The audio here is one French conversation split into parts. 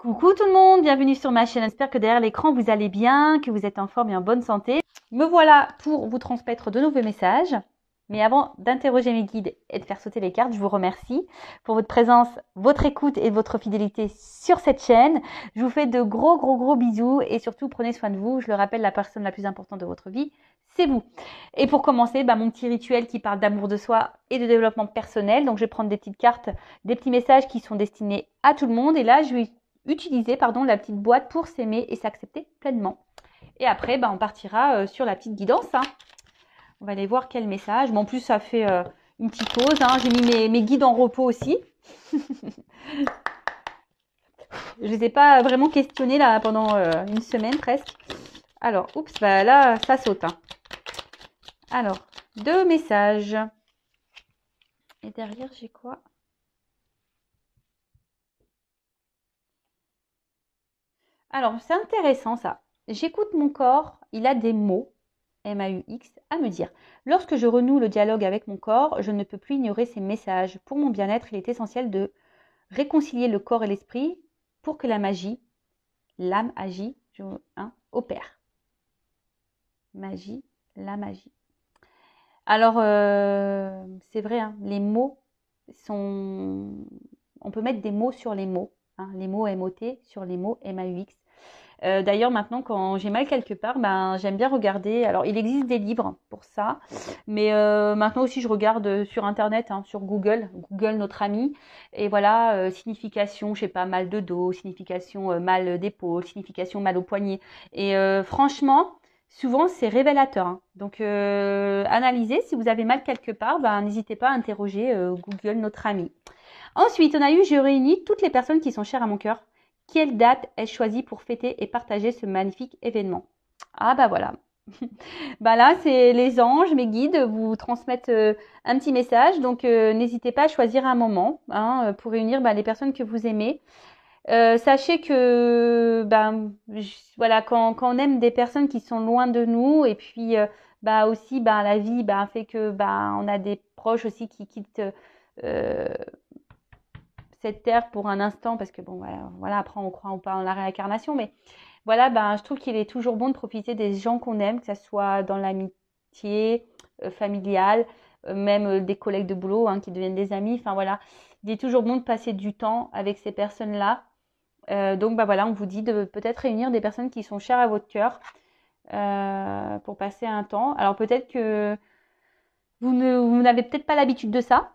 Coucou tout le monde, bienvenue sur ma chaîne. J'espère que derrière l'écran vous allez bien, que vous êtes en forme et en bonne santé. Me voilà pour vous transmettre de nouveaux messages. Mais avant d'interroger mes guides et de faire sauter les cartes, je vous remercie pour votre présence, votre écoute et votre fidélité sur cette chaîne. Je vous fais de gros bisous et surtout prenez soin de vous. Je le rappelle, la personne la plus importante de votre vie, c'est vous. Et pour commencer, mon petit rituel qui parle d'amour de soi et de développement personnel. Donc je vais prendre des petites cartes, des petits messages qui sont destinés à tout le monde. Et là, je vais utiliser la petite boîte pour s'aimer et s'accepter pleinement. Et après, on partira sur la petite guidance. On va aller voir quel message. En plus, ça fait une petite pause. J'ai mis mes guides en repos aussi. Je les ai pas vraiment questionnés là pendant une semaine presque. Alors, oups, là, ça saute. Alors, 2 messages. Et derrière, j'ai quoi? Alors, c'est intéressant ça. J'écoute mon corps, il a des mots, M-A-U-X, à me dire. Lorsque je renoue le dialogue avec mon corps, je ne peux plus ignorer ces messages. Pour mon bien-être, il est essentiel de réconcilier le corps et l'esprit pour que la magie, l'âme agit, opère. Magie, la magie. Alors, c'est vrai, les mots sont... On peut mettre des mots sur les mots. Les mots M-O-T sur les mots M-A-U-X. D'ailleurs, maintenant, quand j'ai mal quelque part, j'aime bien regarder. Alors, il existe des livres pour ça, mais maintenant aussi, je regarde sur Internet, sur Google, notre ami. Et voilà, signification, je sais pas, mal de dos, signification mal d'épaule, signification mal au poignet. Et franchement, souvent, c'est révélateur. Donc, analysez. Si vous avez mal quelque part, n'hésitez pas à interroger Google, notre ami. Ensuite, je réunis toutes les personnes qui sont chères à mon cœur. Quelle date ai-je choisi pour fêter et partager ce magnifique événement? Voilà. Là, c'est les anges, mes guides, vous transmettent un petit message. Donc, n'hésitez pas à choisir un moment pour réunir les personnes que vous aimez. Sachez que voilà, quand on aime des personnes qui sont loin de nous, et puis aussi la vie fait que on a des proches aussi qui quittent cette terre pour un instant, parce que voilà, après on croit ou pas en la réincarnation, mais voilà, je trouve qu'il est toujours bon de profiter des gens qu'on aime, que ce soit dans l'amitié familiale, même des collègues de boulot qui deviennent des amis. Enfin voilà, il est toujours bon de passer du temps avec ces personnes-là. Donc voilà, on vous dit de peut-être réunir des personnes qui sont chères à votre cœur pour passer un temps. Alors peut-être que vous n'avez peut-être pas l'habitude de ça.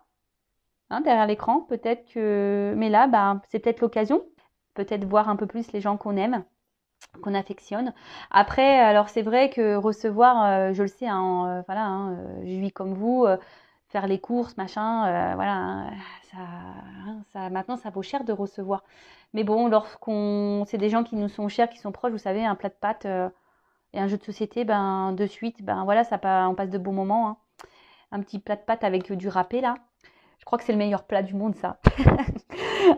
Derrière l'écran, peut-être que... Mais là, c'est peut-être l'occasion. Peut-être voir un peu plus les gens qu'on aime, qu'on affectionne. Après, alors c'est vrai que recevoir, je le sais, je vis comme vous, faire les courses, machin, ça, maintenant, ça vaut cher de recevoir. Mais bon, c'est des gens qui nous sont chers, qui sont proches, vous savez, un plat de pâtes et un jeu de société, de suite, voilà, on passe de bons moments. Un petit plat de pâtes avec du râpé, là. Je crois que c'est le meilleur plat du monde, ça.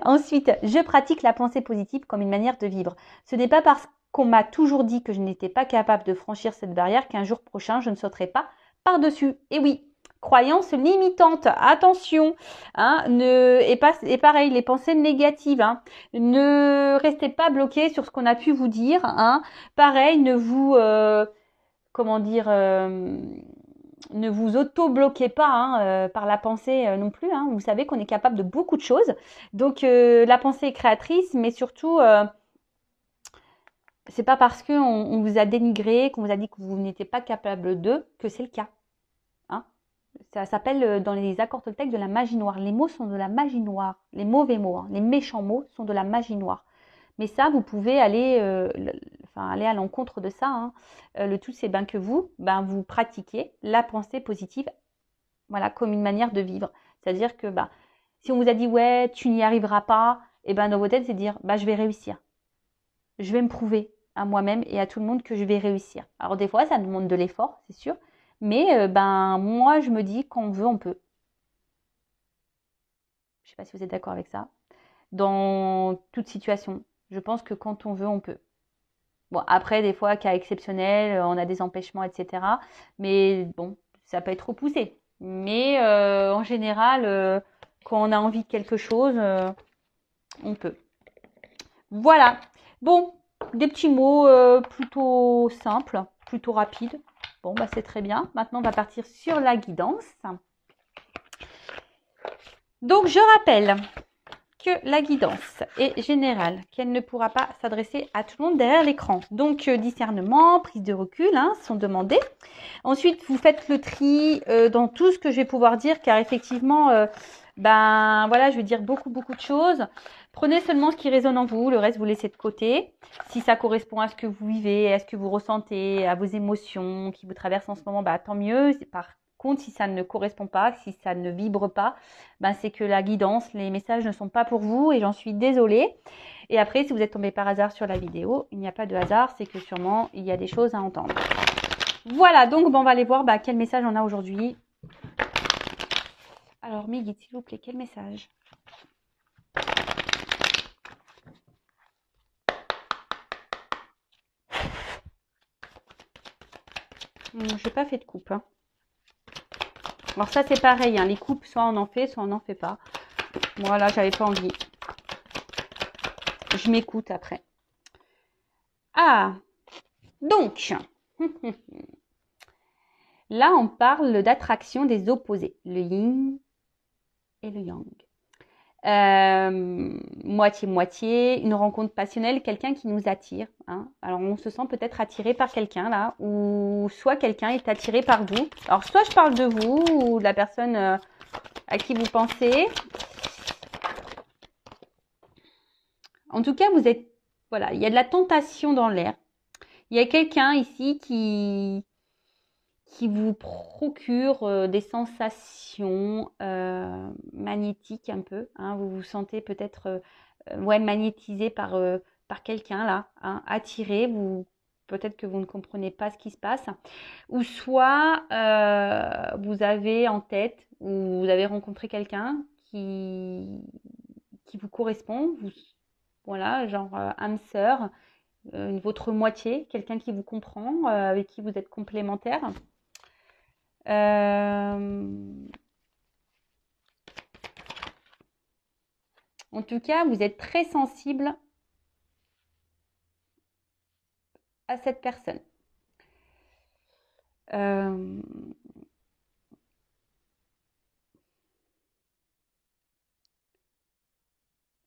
Ensuite, je pratique la pensée positive comme une manière de vivre. Ce n'est pas parce qu'on m'a toujours dit que je n'étais pas capable de franchir cette barrière qu'un jour prochain, je ne sauterai pas par-dessus. Et oui, croyance limitante, attention. Et pareil, les pensées négatives. Ne restez pas bloqués sur ce qu'on a pu vous dire. Pareil, ne vous... ne vous auto-bloquez pas par la pensée non plus. Vous savez qu'on est capable de beaucoup de choses. Donc, la pensée est créatrice, mais surtout, c'est pas parce qu'on vous a dénigré, qu'on vous a dit que vous n'étiez pas capable d'eux, que c'est le cas. Ça s'appelle dans les accords toltèques de la magie noire. Les mots sont de la magie noire. Les mauvais mots, les méchants mots sont de la magie noire. Mais ça, vous pouvez aller à l'encontre de ça. Le tout, c'est que vous pratiquiez la pensée positive, voilà, comme une manière de vivre. C'est-à-dire que si on vous a dit ouais, tu n'y arriveras pas, et dans votre tête, c'est de dire je vais réussir. Je vais me prouver à moi-même et à tout le monde que je vais réussir. Alors des fois, ça demande de l'effort, c'est sûr. Mais moi, je me dis qu'on veut, on peut. Je ne sais pas si vous êtes d'accord avec ça. Dans toute situation, je pense que quand on veut, on peut. Bon, après, des fois, cas exceptionnels, on a des empêchements, etc. Mais bon, ça peut être trop poussé. Mais en général, quand on a envie de quelque chose, on peut. Voilà. Bon, des petits mots plutôt simples, plutôt rapides. Bon, bah c'est très bien. Maintenant, on va partir sur la guidance. Donc, je rappelle que la guidance est générale, qu'elle ne pourra pas s'adresser à tout le monde derrière l'écran. Donc, discernement, prise de recul sont demandés. Ensuite, vous faites le tri dans tout ce que je vais pouvoir dire, car effectivement, ben voilà, je vais dire beaucoup de choses. Prenez seulement ce qui résonne en vous, le reste vous laissez de côté. Si ça correspond à ce que vous vivez, à ce que vous ressentez, à vos émotions qui vous traversent en ce moment, bah tant mieux. Par contre, si ça ne correspond pas, si ça ne vibre pas, ben c'est que la guidance, les messages ne sont pas pour vous et j'en suis désolée. Et après, si vous êtes tombé par hasard sur la vidéo, il n'y a pas de hasard, c'est que sûrement il y a des choses à entendre. Voilà, donc bon, on va aller voir quel message on a aujourd'hui. Alors, mes guides, s'il vous plaît, quel message? Je n'ai pas fait de coupe. Hein. Alors ça, c'est pareil. Hein, les coupes, soit on en fait, soit on n'en fait pas. Voilà, j'avais pas envie. Je m'écoute après. Ah, donc, là, on parle d'attraction des opposés. Le yin et le yang. Moitié-moitié, une rencontre passionnelle, quelqu'un qui nous attire. Hein. Alors, on se sent peut-être attiré par quelqu'un là, ou soit quelqu'un est attiré par vous. Alors, soit je parle de vous ou de la personne à qui vous pensez. En tout cas, vous êtes, voilà, il y a de la tentation dans l'air. Il y a quelqu'un ici qui vous procure des sensations magnétiques un peu. Hein. Vous vous sentez peut-être magnétisé par quelqu'un là, hein, attiré. Peut-être que vous ne comprenez pas ce qui se passe. Ou soit vous avez en tête ou vous avez rencontré quelqu'un qui vous correspond. Voilà, genre âme sœur, votre moitié, quelqu'un qui vous comprend, avec qui vous êtes complémentaire. En tout cas, vous êtes très sensible à cette personne.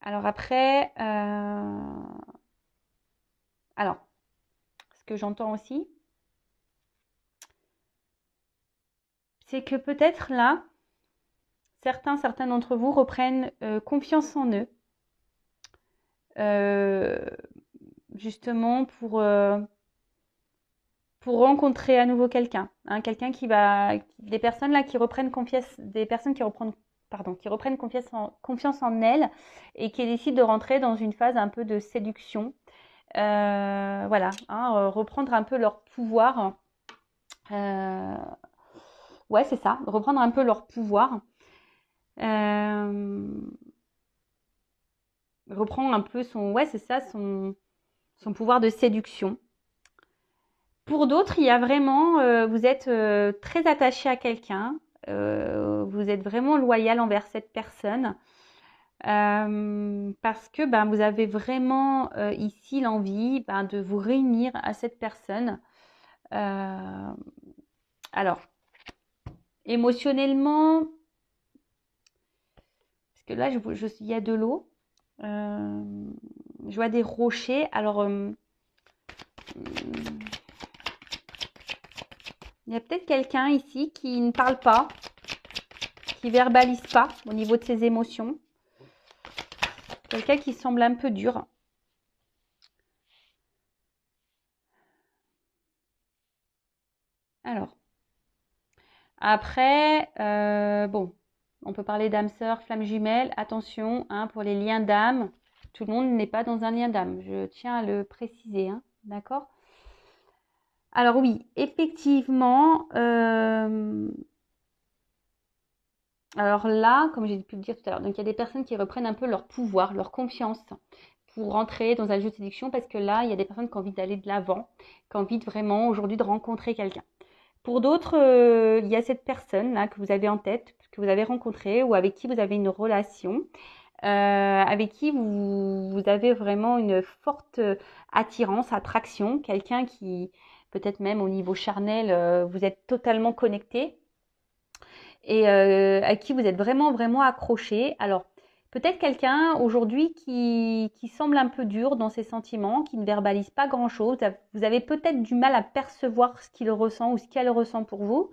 Alors après, alors, ce que j'entends aussi, c'est que peut-être là, certains d'entre vous reprennent confiance en eux, justement pour rencontrer à nouveau quelqu'un, hein, quelqu'un des personnes là qui reprennent confiance, des personnes qui reprennent confiance en elles et qui décident de rentrer dans une phase un peu de séduction. Voilà, hein, reprendre un peu leur pouvoir. Ouais, c'est ça, reprendre un peu leur pouvoir. Reprendre un peu son pouvoir de séduction. Pour d'autres, il y a vraiment, vous êtes très attaché à quelqu'un, vous êtes vraiment loyal envers cette personne, parce que vous avez vraiment ici l'envie de vous réunir à cette personne. Alors, émotionnellement, parce que là, il y a de l'eau, je vois des rochers, alors... il y a peut-être quelqu'un ici qui ne parle pas, qui verbalise pas au niveau de ses émotions. Quelqu'un qui semble un peu dur. Alors, après, bon, on peut parler d'âme sœur, flamme jumelle. Attention, hein, pour les liens d'âme, tout le monde n'est pas dans un lien d'âme. Je tiens à le préciser, hein, d'accord ? Alors oui, effectivement, alors là, comme j'ai pu le dire tout à l'heure, donc il y a des personnes qui reprennent un peu leur pouvoir, leur confiance pour rentrer dans un jeu de séduction parce que là, il y a des personnes qui ont envie d'aller de l'avant, qui ont envie vraiment aujourd'hui de rencontrer quelqu'un. Pour d'autres, il y a cette personne là que vous avez en tête, que vous avez rencontrée ou avec qui vous avez une relation. avec qui vous avez vraiment une forte attirance, attraction, quelqu'un qui, peut-être même au niveau charnel, vous êtes totalement connecté et à qui vous êtes vraiment, vraiment accroché. Alors, peut-être quelqu'un aujourd'hui qui semble un peu dur dans ses sentiments, qui ne verbalise pas grand-chose. Vous avez peut-être du mal à percevoir ce qu'il ressent ou ce qu'elle ressent pour vous.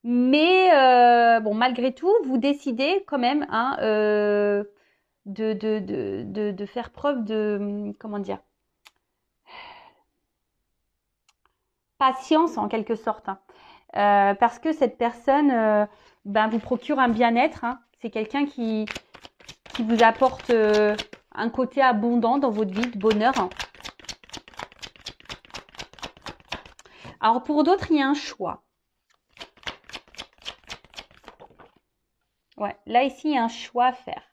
Mais bon, malgré tout, vous décidez quand même hein, de faire preuve de, comment dire, patience en quelque sorte. Hein. Parce que cette personne ben, vous procure un bien-être. Hein. C'est quelqu'un qui vous apporte un côté abondant dans votre vie, de bonheur. Hein. Alors pour d'autres, il y a un choix. Ouais, là ici, il y a un choix à faire.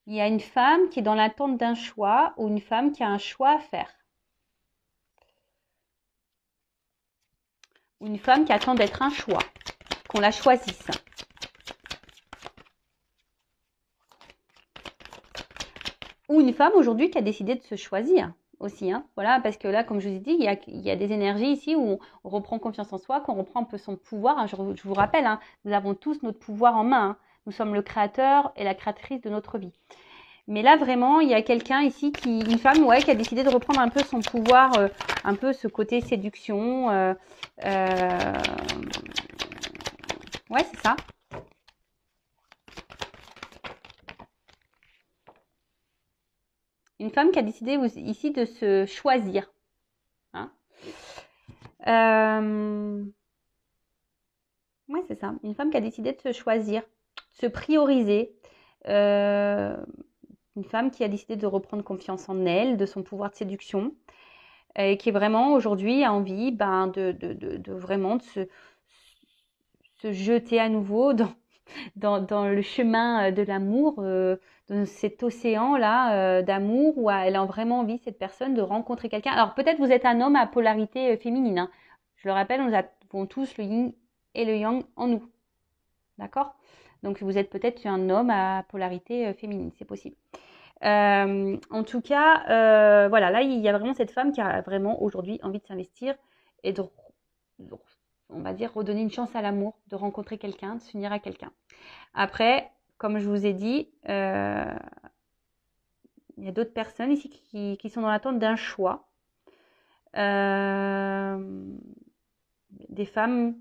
Il y a une femme qui est dans l'attente d'un choix ou une femme qui a un choix à faire. Ou une femme qui attend d'être un choix, qu'on la choisisse. Ou une femme aujourd'hui qui a décidé de se choisir aussi. Hein. Voilà, parce que là, comme je vous ai dit, il y a des énergies ici où on reprend confiance en soi, qu'on reprend un peu son pouvoir. Hein. Je vous rappelle, hein, nous avons tous notre pouvoir en main. Hein. Nous sommes le créateur et la créatrice de notre vie. Mais là, vraiment, il y a quelqu'un ici, une femme ouais, qui a décidé de reprendre un peu son pouvoir, un peu ce côté séduction. Ouais, c'est ça. Une femme qui a décidé ici de se choisir. Hein. Ouais, c'est ça. Une femme qui a décidé de se choisir, de se prioriser. Une femme qui a décidé de reprendre confiance en elle, de son pouvoir de séduction. Et qui est vraiment aujourd'hui a envie ben, de vraiment se jeter à nouveau dans le chemin de l'amour, dans cet océan-là d'amour où elle a vraiment envie, cette personne, de rencontrer quelqu'un. Alors peut-être vous êtes un homme à polarité féminine. Hein. Je le rappelle, nous avons tous le yin et le yang en nous. D'accord? Donc vous êtes peut-être un homme à polarité féminine, c'est possible. En tout cas, voilà, là il y a vraiment cette femme qui a vraiment aujourd'hui envie de s'investir et on va dire, redonner une chance à l'amour, de rencontrer quelqu'un, de s'unir à quelqu'un. Après, comme je vous ai dit, il y a d'autres personnes ici qui sont dans l'attente d'un choix. Des femmes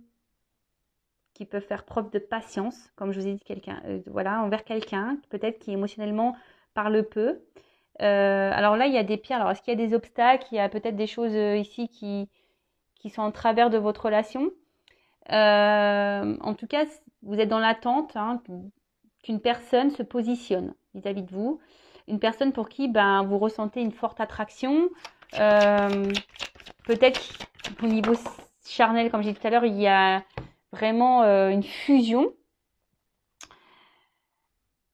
qui peuvent faire preuve de patience, comme je vous ai dit, voilà, envers quelqu'un, peut-être qui émotionnellement parle peu. Alors là, il y a des pierres. Alors, est-ce qu'il y a des obstacles? Il y a peut-être des choses ici qui sont en travers de votre relation. En tout cas, vous êtes dans l'attente hein, qu'une personne se positionne vis-à-vis de vous. Une personne pour qui ben, vous ressentez une forte attraction. Peut-être au niveau charnel, comme j'ai dit tout à l'heure, il y a vraiment une fusion.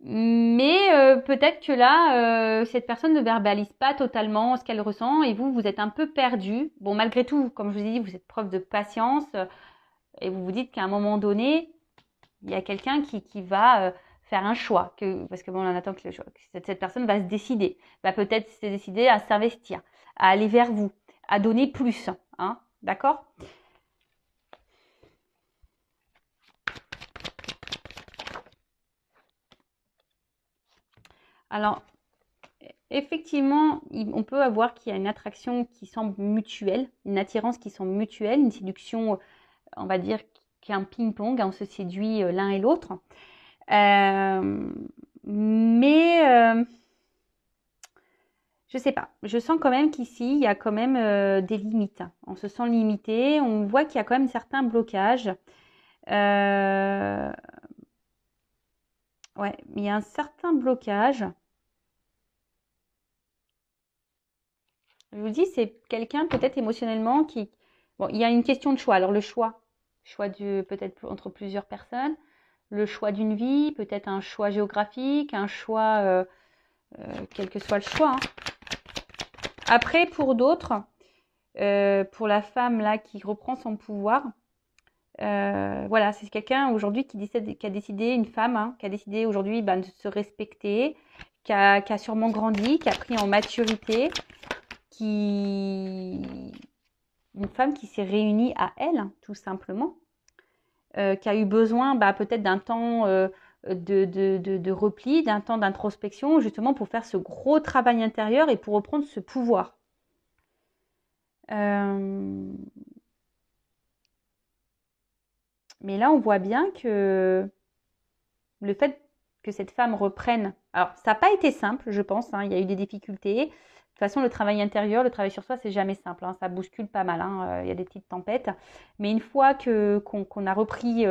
Mais peut-être que là, cette personne ne verbalise pas totalement ce qu'elle ressent et vous êtes un peu perdu. Bon, malgré tout, comme je vous ai dit, vous êtes preuve de patience et vous vous dites qu'à un moment donné, il y a quelqu'un qui va faire un choix. Parce que bon, on attend que cette personne va se décider, va peut-être se décider à s'investir, à aller vers vous, à donner plus. Hein, d'accord ? Alors, effectivement, on peut avoir qu'il y a une attraction qui semble mutuelle, une attirance qui semble mutuelle, une séduction, on va dire, qui est un ping-pong, on se séduit l'un et l'autre. Mais je sais pas, je sens quand même qu'ici, il y a quand même des limites. On se sent limité, on voit qu'il y a quand même certains blocages. Ouais, il y a un certain blocage. Je vous dis, c'est quelqu'un peut-être émotionnellement qui... Bon, il y a une question de choix. Alors le choix peut-être entre plusieurs personnes, le choix d'une vie, peut-être un choix géographique, un choix, quel que soit le choix. Hein. Après, pour d'autres, pour la femme là qui reprend son pouvoir, voilà, c'est quelqu'un aujourd'hui qui a décidé, une femme, hein, qui a décidé aujourd'hui de se respecter, qui a sûrement grandi, qui a pris en maturité, une femme qui s'est réunie à elle, hein, tout simplement, qui a eu besoin peut-être d'un temps de repli, d'un temps d'introspection, justement pour faire ce gros travail intérieur et pour reprendre ce pouvoir. Mais là, on voit bien que le fait que cette femme reprenne, alors ça n'a pas été simple, je pense, hein, il y a eu des difficultés. De toute façon, le travail intérieur, le travail sur soi, c'est jamais simple, hein, ça bouscule pas mal, hein, il y a des petites tempêtes. Mais une fois qu'on a repris,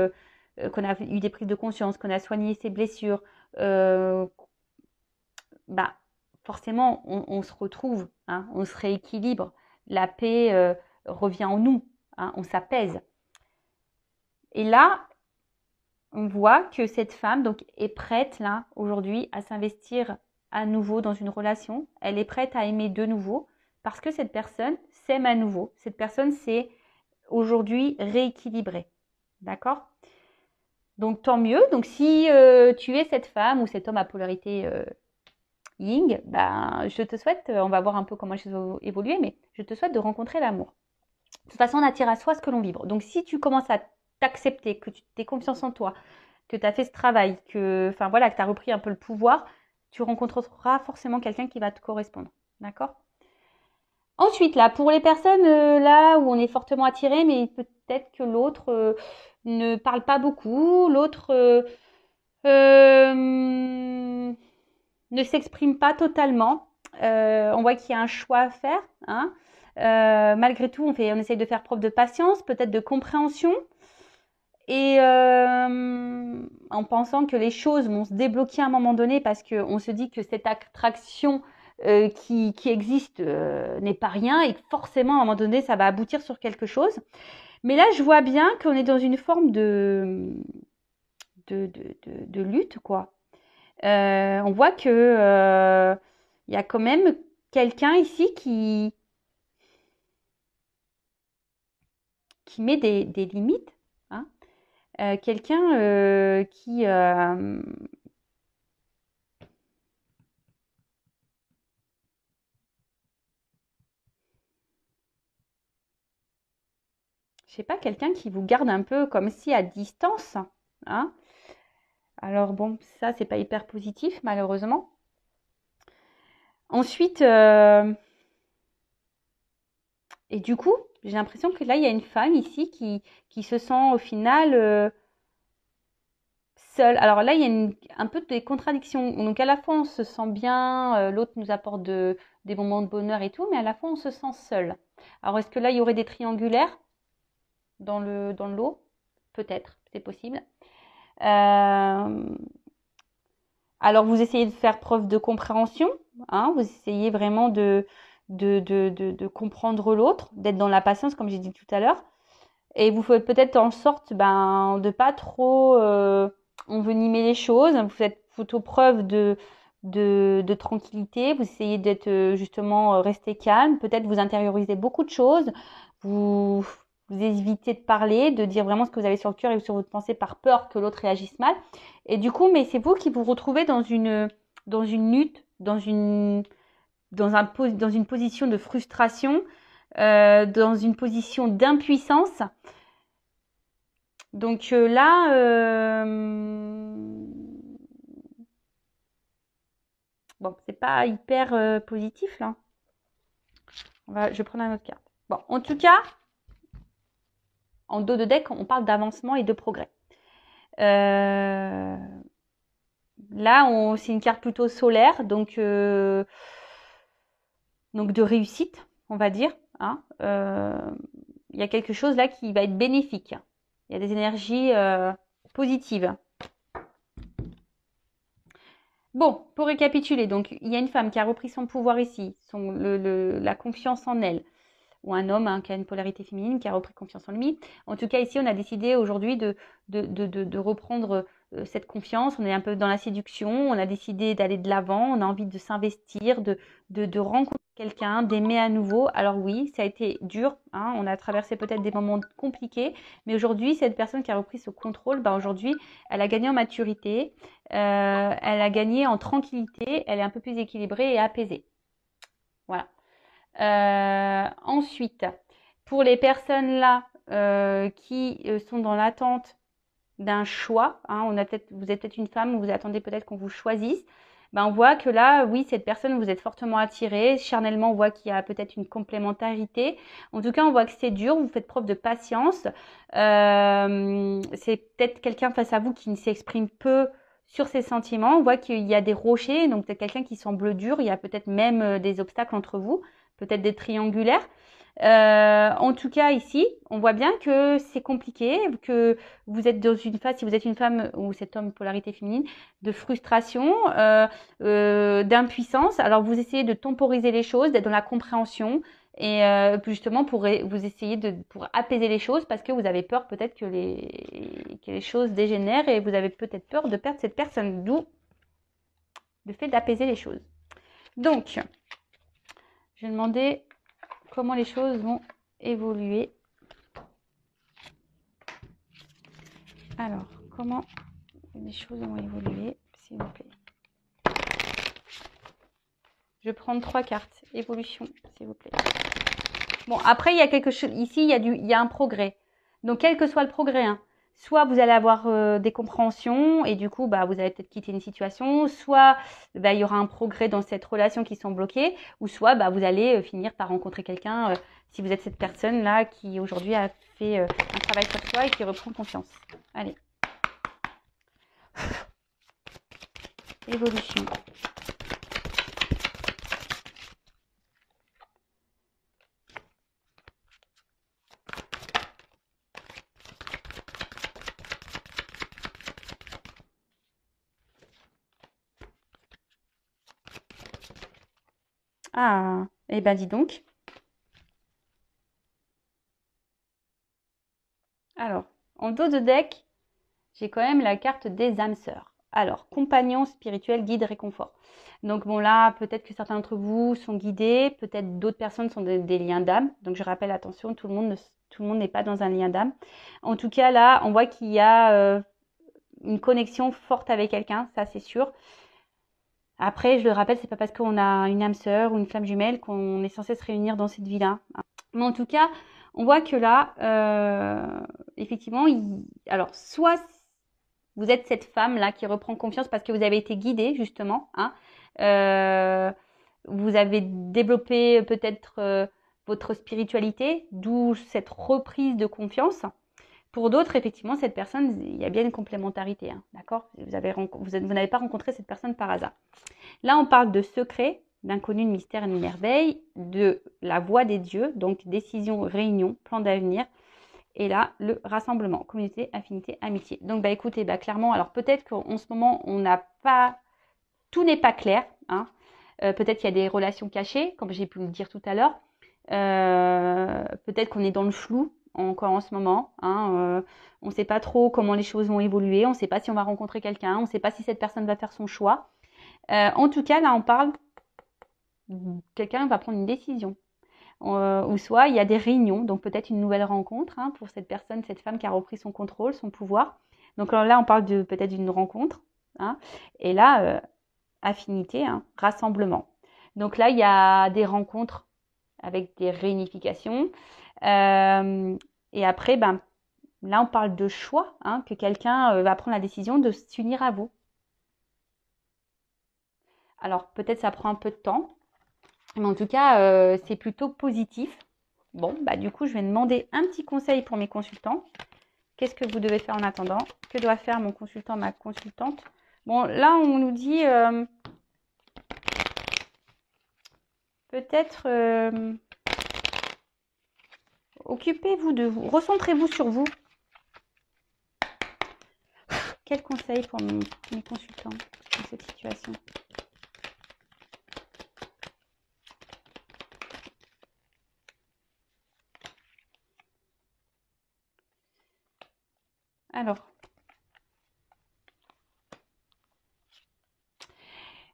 qu'on a eu des prises de conscience, qu'on a soigné ses blessures, forcément, on se retrouve, hein, on se rééquilibre, la paix revient en nous, hein, on s'apaise. Et là, on voit que cette femme donc est prête là aujourd'hui à s'investir à nouveau dans une relation. Elle est prête à aimer de nouveau parce que cette personne s'aime à nouveau. Cette personne s'est aujourd'hui rééquilibrée. D'accord? Donc tant mieux. Donc si tu es cette femme ou cet homme à polarité Yin, je te souhaite, on va voir un peu comment les choses vont évoluer, mais je te souhaite de rencontrer l'amour. De toute façon, on attire à soi ce que l'on vibre. Donc si tu commences à t'accepter, que tu aies confiance en toi, que tu as fait ce travail, que tu as repris un peu le pouvoir, tu rencontreras forcément quelqu'un qui va te correspondre. D'accord? Ensuite, là, pour les personnes là où on est fortement attiré, mais peut-être que l'autre ne parle pas beaucoup, l'autre ne s'exprime pas totalement. On voit qu'il y a un choix à faire. Hein. Malgré tout, on essaye de faire preuve de patience, peut-être de compréhension. Et en pensant que les choses vont se débloquer à un moment donné parce qu'on se dit que cette attraction qui existe n'est pas rien et que forcément à un moment donné ça va aboutir sur quelque chose. Mais là je vois bien qu'on est dans une forme de lutte quoi. On voit que y a quand même quelqu'un ici qui met des limites. Hein. Quelqu'un qui je sais pas, quelqu'un qui vous garde un peu comme si à distance. Hein. Alors bon, ça, c'est pas hyper positif, malheureusement. Ensuite, et du coup, j'ai l'impression que là, il y a une femme ici qui se sent au final seule. Alors là, il y a un peu des contradictions. Donc à la fois, on se sent bien, l'autre nous apporte des moments de bonheur et tout, mais à la fois, on se sent seul. Alors est-ce que là, il y aurait des triangulaires dans le lot? Peut-être, c'est possible. Alors vous essayez de faire preuve de compréhension, hein, vous essayez vraiment de comprendre l'autre, d'être dans la patience comme j'ai dit tout à l'heure, et vous faites peut-être en sorte de pas trop envenimer les choses, vous faites plutôt preuve de tranquillité, vous essayez d'être justement rester calme, peut-être vous intériorisez beaucoup de choses, vous évitez de parler, de dire vraiment ce que vous avez sur le cœur et sur votre pensée par peur que l'autre réagisse mal. Et du coup, mais c'est vous qui vous retrouvez dans une lutte, dans une position de frustration, dans une position d'impuissance. Donc là, bon, c'est pas hyper positif là. Je vais prendre une autre carte. Bon, en tout cas, en dos de deck, on parle d'avancement et de progrès. Là, c'est une carte plutôt solaire, donc de réussite, on va dire. Hein. Il y a quelque chose là qui va être bénéfique. Il y a des énergies positives. Bon, pour récapituler, donc il y a une femme qui a repris son pouvoir ici, la confiance en elle, ou un homme qui a une polarité féminine qui a repris confiance en lui. En tout cas, ici, on a décidé aujourd'hui de reprendre cette confiance. On est un peu dans la séduction, on a décidé d'aller de l'avant, on a envie de s'investir, de rencontrer quelqu'un, d'aimer à nouveau. Alors oui, ça a été dur, hein, on a traversé peut-être des moments compliqués, mais aujourd'hui, cette personne qui a repris ce contrôle, bah aujourd'hui, elle a gagné en maturité, elle a gagné en tranquillité, elle est un peu plus équilibrée et apaisée. Voilà. Ensuite, pour les personnes là qui sont dans l'attente d'un choix, hein, vous êtes peut-être une femme, vous attendez peut-être qu'on vous choisisse, ben on voit que là, oui, cette personne, vous êtes fortement attiré. Charnellement, on voit qu'il y a peut-être une complémentarité. En tout cas, on voit que c'est dur, vous faites preuve de patience. C'est peut-être quelqu'un face à vous qui ne s'exprime peu sur ses sentiments. On voit qu'il y a des rochers, donc peut-être quelqu'un qui semble dur. Il y a peut-être même des obstacles entre vous, peut-être des triangulaires. En tout cas, ici, on voit bien que c'est compliqué, que vous êtes dans une phase, si vous êtes une femme ou cet homme polarité féminine, de frustration, d'impuissance. Alors, vous essayez de temporiser les choses, d'être dans la compréhension et justement pour vous essayez pour apaiser les choses parce que vous avez peur peut-être que les choses dégénèrent et vous avez peut-être peur de perdre cette personne, d'où le fait d'apaiser les choses. Donc, je vais demander comment les choses vont évoluer. Alors, comment les choses vont évoluer, s'il vous plaît. Je vais prendre 3 cartes. Évolution, s'il vous plaît. Bon, après, il y a quelque chose. Ici, il y a un progrès. Donc, quel que soit le progrès, hein, soit vous allez avoir des compréhensions et du coup, bah, vous allez peut-être quitter une situation, soit bah, il y aura un progrès dans cette relation qui sont bloquées, ou soit bah, vous allez finir par rencontrer quelqu'un si vous êtes cette personne-là qui aujourd'hui a fait un travail sur soi et qui reprend confiance. Allez. Évolution. Ah, eh ben dis donc. Alors, en dos de deck, j'ai quand même la carte des âmes sœurs. Alors, compagnon spirituel, guide, réconfort. Donc bon là, peut-être que certains d'entre vous sont guidés, peut-être d'autres personnes sont des liens d'âme. Donc je rappelle, attention, tout le monde n'est pas dans un lien d'âme. En tout cas là, on voit qu'il y a une connexion forte avec quelqu'un, ça c'est sûr. Après, je le rappelle, c'est pas parce qu'on a une âme sœur ou une flamme jumelle qu'on est censé se réunir dans cette vie-là. Mais en tout cas, on voit que là, effectivement, alors soit vous êtes cette femme-là qui reprend confiance parce que vous avez été guidée, justement, hein. Vous avez développé peut-être votre spiritualité, d'où cette reprise de confiance. Pour d'autres, effectivement, cette personne, il y a bien une complémentarité, hein, d'accord? Vous n'avez pas rencontré cette personne par hasard. Là, on parle de secret, d'inconnu, de mystère et de merveille, de la voix des dieux, donc décision, réunion, plan d'avenir. Et là, le rassemblement, communauté, affinité, amitié. Donc, bah écoutez, bah clairement, alors peut-être qu'en ce moment, on n'a pas, tout n'est pas clair, hein. Peut-être qu'il y a des relations cachées, comme j'ai pu le dire tout à l'heure. Peut-être qu'on est dans le flou encore en ce moment, hein. On ne sait pas trop comment les choses vont évoluer, on ne sait pas si on va rencontrer quelqu'un, on ne sait pas si cette personne va faire son choix. En tout cas, là, on parle, quelqu'un va prendre une décision. Ou soit il y a des réunions, donc peut-être une nouvelle rencontre, hein, pour cette personne, cette femme qui a repris son contrôle, son pouvoir. Donc là, on parle peut-être d'une rencontre, hein. Et là, affinité, hein, rassemblement. Donc là, il y a des rencontres avec des réunifications. Et après, ben, là, on parle de choix, hein, que quelqu'un va prendre la décision de s'unir à vous. Alors peut-être ça prend un peu de temps, mais en tout cas, c'est plutôt positif. Bon, bah du coup, je vais demander un petit conseil pour mes consultants. Qu'est-ce que vous devez faire en attendant? Que doit faire mon consultant, ma consultante? Bon, là, on nous dit peut-être occupez-vous de vous, recentrez-vous sur vous. Quel conseil pour mes consultants dans cette situation? Alors,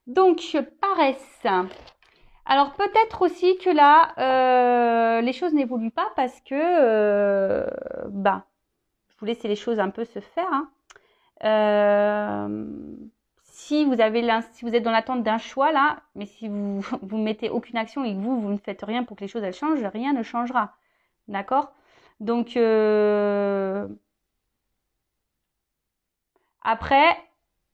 donc, paresse. Alors peut-être aussi que là, les choses n'évoluent pas parce que, bah, je vous laisse les choses un peu se faire, hein. Si vous êtes dans l'attente d'un choix là, mais si vous vous mettez aucune action et que vous ne faites rien pour que les choses elles changent, rien ne changera. D'accord? Donc après,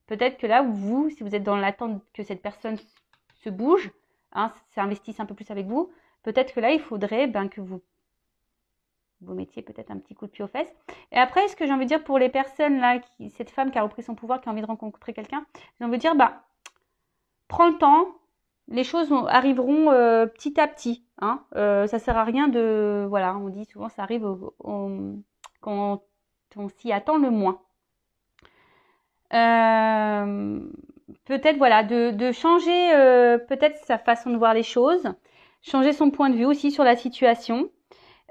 peut-être que là vous, si vous êtes dans l'attente que cette personne se bouge, hein, s'investisse un peu plus avec vous, peut-être que là il faudrait que vous mettiez peut-être un petit coup de pied aux fesses. Et après, ce que j'ai envie de dire pour les personnes là, cette femme qui a repris son pouvoir, qui a envie de rencontrer quelqu'un, j'ai envie de dire, prends le temps, les choses arriveront petit à petit. Hein. Ça sert à rien de, voilà, on dit souvent, ça arrive quand on s'y attend le moins. Peut-être voilà, de changer peut-être sa façon de voir les choses, changer son point de vue aussi sur la situation.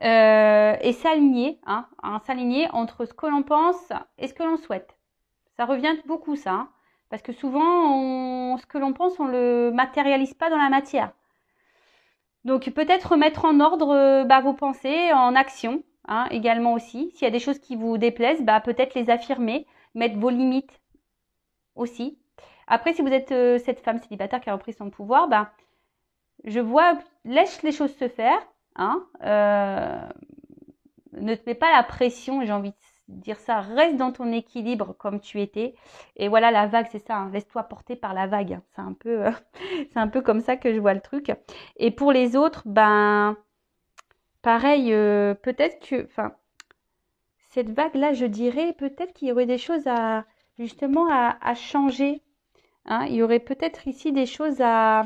Et s'aligner, s'aligner entre ce que l'on pense et ce que l'on souhaite. Ça revient beaucoup ça, hein, parce que souvent, ce que l'on pense, on le matérialise pas dans la matière. Donc peut-être remettre en ordre vos pensées en action, hein, également aussi. S'il y a des choses qui vous déplaisent, peut-être les affirmer, mettre vos limites aussi. Après, si vous êtes cette femme célibataire qui a repris son pouvoir, je vois, laisse les choses se faire, hein, ne te mets pas la pression, j'ai envie de dire ça, reste dans ton équilibre comme tu étais. Et voilà, la vague, c'est ça, hein, laisse-toi porter par la vague. C'est un peu, c'est un peu comme ça que je vois le truc. Et pour les autres, pareil, peut-être que, enfin, cette vague-là, je dirais, peut-être qu'il y aurait des choses à, justement, à changer. Hein. Il y aurait peut-être ici des choses à,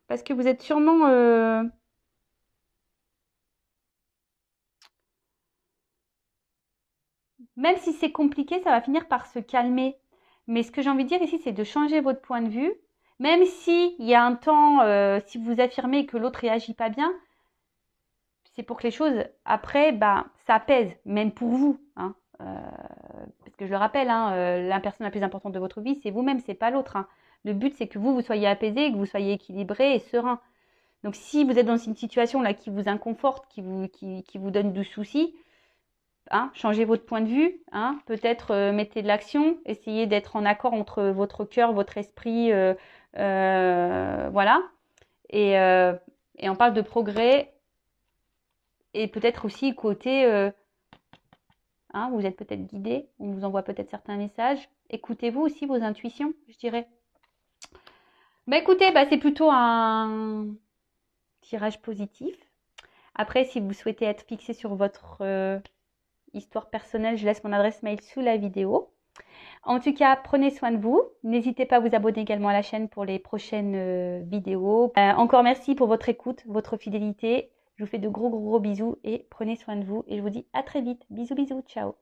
parce que vous êtes sûrement, même si c'est compliqué, ça va finir par se calmer. Mais ce que j'ai envie de dire ici, c'est de changer votre point de vue. Même si il y a un temps, si vous affirmez que l'autre réagit pas bien, c'est pour que les choses, après, ça apaise, même pour vous. Hein. Parce que je le rappelle, hein, la personne la plus importante de votre vie, c'est vous-même, c'est pas l'autre. Hein. Le but, c'est que vous soyez apaisé, que vous soyez équilibré et serein. Donc, si vous êtes dans une situation là qui vous inconforte, qui vous donne du souci, hein, changez votre point de vue, hein, peut-être mettez de l'action, essayez d'être en accord entre votre cœur, votre esprit, voilà. Et, euh, et on parle de progrès et peut-être aussi côté, hein, vous êtes peut-être guidé, on vous envoie peut-être certains messages. Écoutez-vous aussi vos intuitions, je dirais. Écoutez, c'est plutôt un tirage positif. Après, si vous souhaitez être fixé sur votre histoire personnelle, je laisse mon adresse mail sous la vidéo. En tout cas, prenez soin de vous. N'hésitez pas à vous abonner également à la chaîne pour les prochaines vidéos. Encore merci pour votre écoute, votre fidélité. Je vous fais de gros bisous et prenez soin de vous. Et je vous dis à très vite. Bisous, ciao.